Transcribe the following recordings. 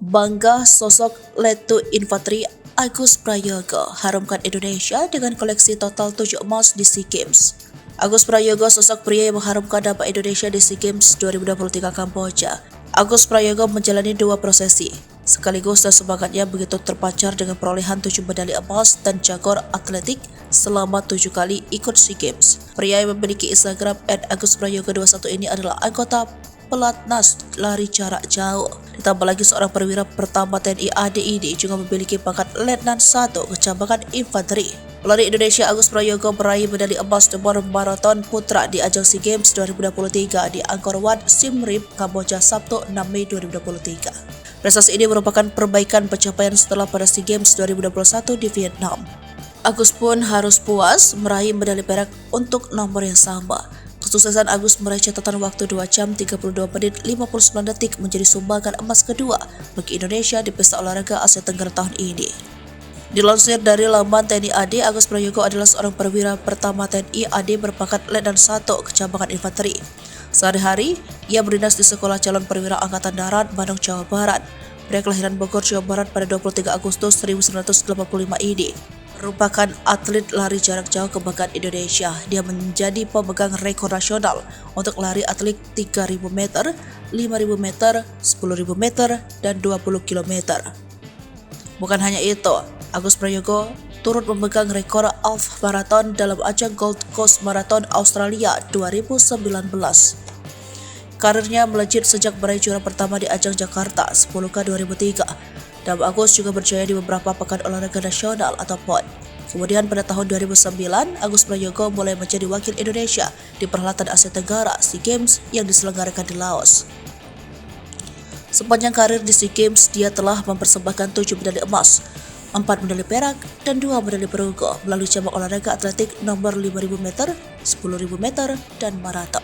Bangga sosok Letu Infanteri Agus Prayogo harumkan Indonesia dengan koleksi total 7 emas di SEA Games. Agus Prayogo sosok pria yang mengharumkan nama Indonesia di SEA Games 2023 Kamboja. Agus Prayogo menjalani 2 prosesi, sekaligus dan semangatnya begitu terpancar dengan perolehan 7 medali emas dan jagor atletik selama 7 kali ikut SEA Games. Pria yang memiliki Instagram @agusprayogo21 ini adalah anggota pelatnas lari jarak jauh. Ditambah lagi seorang perwira pertama TNI AD ini juga memiliki pangkat Letnan 1 Kecamatan Infanteri. Pelari Indonesia Agus Prayogo meraih medali emas nomor maraton putra di ajang SEA Games 2023 di Angkor Wat, Siem Reap, Kamboja Sabtu 6 Mei 2023. Prestasi ini merupakan perbaikan pencapaian setelah pada SEA Games 2021 di Vietnam. Agus pun harus puas meraih medali perak untuk nomor yang sama. Kesuksesan Agus meraih catatan waktu 2 jam 32 menit 59 detik menjadi sumbangan emas kedua bagi Indonesia di pesta olahraga Asia Tenggara tahun ini. Dilansir dari laman TNI AD, Agus Prayogo adalah seorang perwira pertama TNI AD berpangkat Letnan 1 Kecamatan Infanteri. Sehari-hari, ia berdinas di Sekolah Calon Perwira Angkatan Darat, Bandung, Jawa Barat. Pria kelahiran Bogor, Jawa Barat pada 23 Agustus 1985 ini merupakan atlet lari jarak jauh kebanggaan Indonesia. Dia menjadi pemegang rekor nasional untuk lari atlet 3.000 meter, 5.000 meter, 10.000 meter, dan 20 km. Bukan hanya itu, Agus Prayogo turut memegang rekor half marathon dalam ajang Gold Coast Marathon Australia 2019. Karirnya melejit sejak meraih juara pertama di ajang Jakarta 10K 2003. Dan Agus juga berjaya di beberapa pekan olahraga nasional atau PON. Kemudian pada tahun 2009, Agus Prayogo mulai menjadi wakil Indonesia di perhelatan Asia Tenggara SEA Games yang diselenggarakan di Laos. Sepanjang karir di SEA Games, dia telah mempersembahkan 7 medali emas, 4 medali perak, dan 2 medali perunggu melalui cabang olahraga atletik nomor 5.000 meter, 10.000 meter, dan maraton.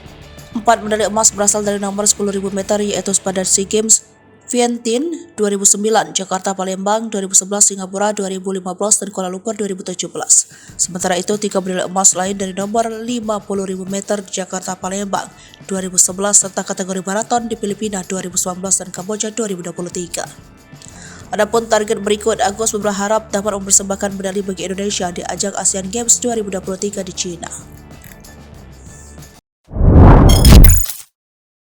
4 medali emas berasal dari nomor 10.000 meter yaitu pada SEA Games Vientiane 2009, Jakarta Palembang 2011, Singapura 2015, dan Kuala Lumpur 2017. Sementara itu, 3 medali emas lain dari nomor 50.000 meter di Jakarta Palembang 2011 serta kategori maraton di Filipina 2019 dan Kamboja 2023. Adapun target berikut, Agus berharap dapat mempersembahkan medali bagi Indonesia di ajang Asian Games 2023 di China.